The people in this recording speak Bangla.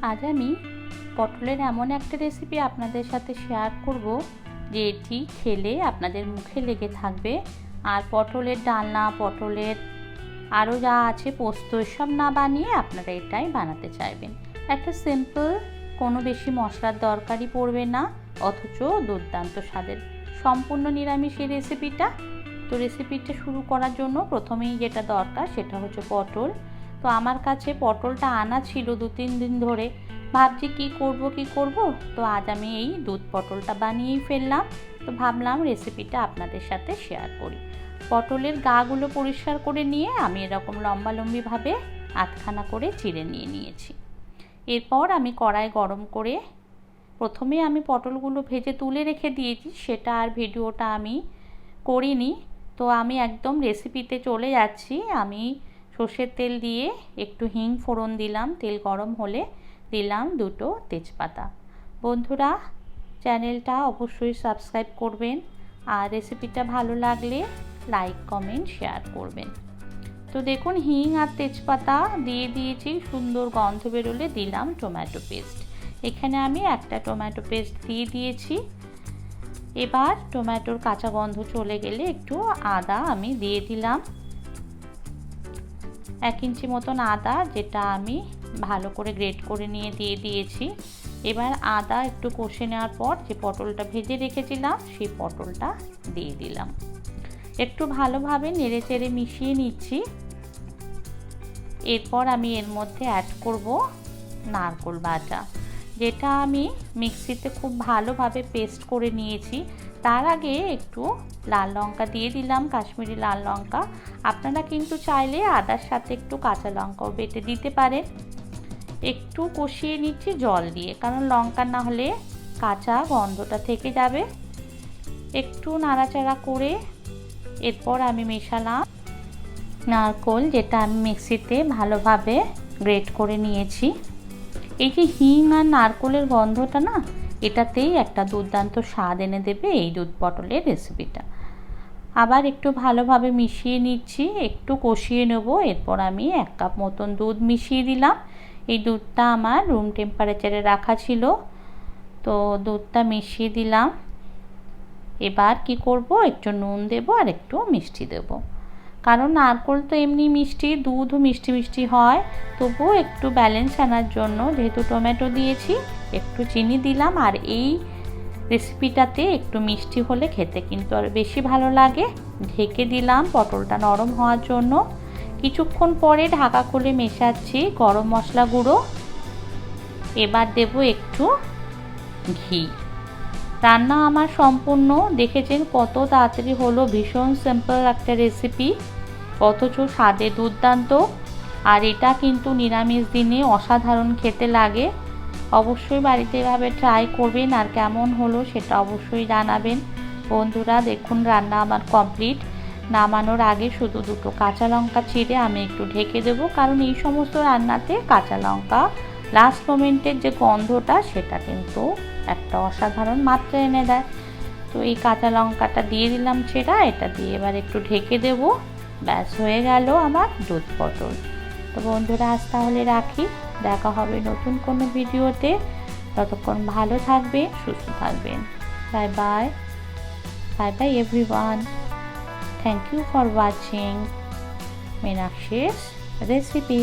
আজ আমি পটলের এমন একটা রেসিপি আপনাদের সাথে শেয়ার করব যে এটি খেলে আপনাদের মুখে লেগে থাকবে। আর পটলের ডালনা, পটলের আরও যা আছে পোস্ত, এসব না বানিয়ে আপনারা এটাই বানাতে চাইবেন। একটা সিম্পল, কোনো বেশি মশলার দরকারই পড়বে না, অথচ দুর্দান্ত স্বাদের, সম্পূর্ণ নিরামিষ এই রেসিপিটা। তো রেসিপিটা শুরু করার জন্য প্রথমেই যেটা দরকার সেটা হচ্ছে পটল। তো আমার কাছে পটলটা আনা ছিল 2-3 দিন ধরে, ভাবছি কি করব। তো আজ আমি এই দুধ পটলটা বানিয়েই ফেললাম। তো ভাবলাম রেসিপিটা আপনাদের সাথে শেয়ার করি। পটলের গাগুলো পরিষ্কার করে নিয়ে আমি এরকম লম্বালম্বিভাবে আধখানা করে চিড়ে নিয়েছি। এরপর আমি কড়াই গরম করে প্রথমে আমি পটলগুলো ভেজে তুলে রেখে দিয়েছি, সেটা আর ভিডিওটা আমি করিনি। তো আমি একদম রেসিপিতে চলে যাচ্ছি। আমি সর্ষের তেল দিয়ে একটু হিং ফোড়ন দিলাম, তেল গরম হলে দিলাম 2টো তেজপাতা। বন্ধুরা, চ্যানেলটা অবশ্যই সাবস্ক্রাইব করবেন, আর রেসিপিটা ভালো লাগলে লাইক, কমেন্ট, শেয়ার করবেন। তো দেখুন, হিং আর তেজপাতা দিয়ে দিয়েছি, সুন্দর গন্ধ বেরোলে দিলাম টমেটো পেস্ট। এখানে আমি একটা টমেটো পেস্ট দিয়ে দিয়েছি। এবার টমেটোর কাঁচা গন্ধ চলে গেলে একটু আদা আমি দিয়ে দিলাম, 1 ইঞ্চি মতন আদা, যেটা আমি ভালো করে গ্রেট করে নিয়ে দিয়ে দিয়েছি। এবার আদা একটু কষে নেওয়ার পর যে পটলটা ভেজে রেখেছিলাম সেই পটলটা দিয়ে দিলাম। একটু ভালোভাবে নেড়ে চেড়ে মিশিয়ে নিচ্ছি। এরপর আমি এর মধ্যে অ্যাড করব নারকেল বাটা, যেটা আমি মিক্সিতে খুব ভালোভাবে পেস্ট করে নিয়েছি। তার আগে একটু লাল লঙ্কা দিয়ে দিলাম, কাশ্মীরি লাল লঙ্কা। আপনারা কিন্তু চাইলে আদার সাথে একটু কাঁচা লঙ্কাও বেটে দিতে পারেন। একটু কষিয়ে নিচ্ছি জল দিয়ে, কারণ লঙ্কা না হলে কাঁচা গন্ধটা থেকে যাবে। একটু নাড়াচাড়া করে এরপর আমি মেশালাম নারকেল, যেটা আমি মিক্সিতে ভালোভাবে গ্রেট করে নিয়েছি। এই যে হিং আর নারকেলের গন্ধটা না, এটাতেই একটা দুর্দান্ত স্বাদ এনে দেবে এই দুধ পটলের রেসিপিটা। আবার একটু ভালোভাবে মিশিয়ে নিচ্ছি, একটু কষিয়ে নেব। এরপর আমি 1 কাপ মতন দুধ মিশিয়ে দিলাম। এই দুধটা আমার রুম টেম্পারেচারে রাখা ছিল, তো দুধটা মিশিয়ে দিলাম। এবার কি করব, একটু নুন দেব আর একটু মিষ্টি দেব, কারণ নারকেল তো এমনি মিষ্টি, দুধও মিষ্টি মিষ্টি হয়, তবুও একটু ব্যালেন্স আনার জন্য, যেহেতু টমেটো দিয়েছি, একটু চিনি দিলাম। আর এই রেসিপিটাতে একটু মিষ্টি হলে খেতে কিন্তু আর বেশি ভালো লাগে। ঢেকে দিলাম পটলটা নরম হওয়ার জন্য। কিছুক্ষণ পরে ঢাকা খুলে মেশাচ্ছি গরম মশলা গুঁড়ো। এবার দেব একটু ঘি। রান্না আমার সম্পূর্ণ, দেখেছেন কত তাড়াতাড়ি হলো, ভীষণ সিম্পল একটা রেসিপি, অথচ স্বাদে দুর্দান্ত। আর এটা কিন্তু নিরামিষ দিনে অসাধারণ খেতে লাগে। অবশ্যই বাড়িতে এভাবে ট্রাই করবেন, আর কেমন হলো সেটা অবশ্যই জানাবেন। বন্ধুরা দেখুন, রান্না আমার কমপ্লিট। নামানোর আগে শুধু 2টো কাঁচা লঙ্কা চিড়ে আমি একটু ঢেকে দেবো, কারণ এই সমস্ত রান্নাতে কাঁচা লঙ্কা লাস্ট মোমেন্টের যে গন্ধটা, সেটা কিন্তু একটা অসাধারণ মাত্রা এনে দেয়। তো এই কাঁচা লঙ্কাটা দিয়ে দিলাম ছেঁড়া, এটা দিয়ে এবার একটু ঢেকে দেবো। ব্যাস, হয়ে গেল আমার দুধ পটল। তো বন্ধুরা, আজ তাহলে রাখি, দেখা হবে নতুন কোনো ভিডিওতে। ততক্ষণ ভালো থাকবেন, সুস্থ থাকবেন। Bye bye, bye bye everyone. Thank you for watching Meenakshi's recipe.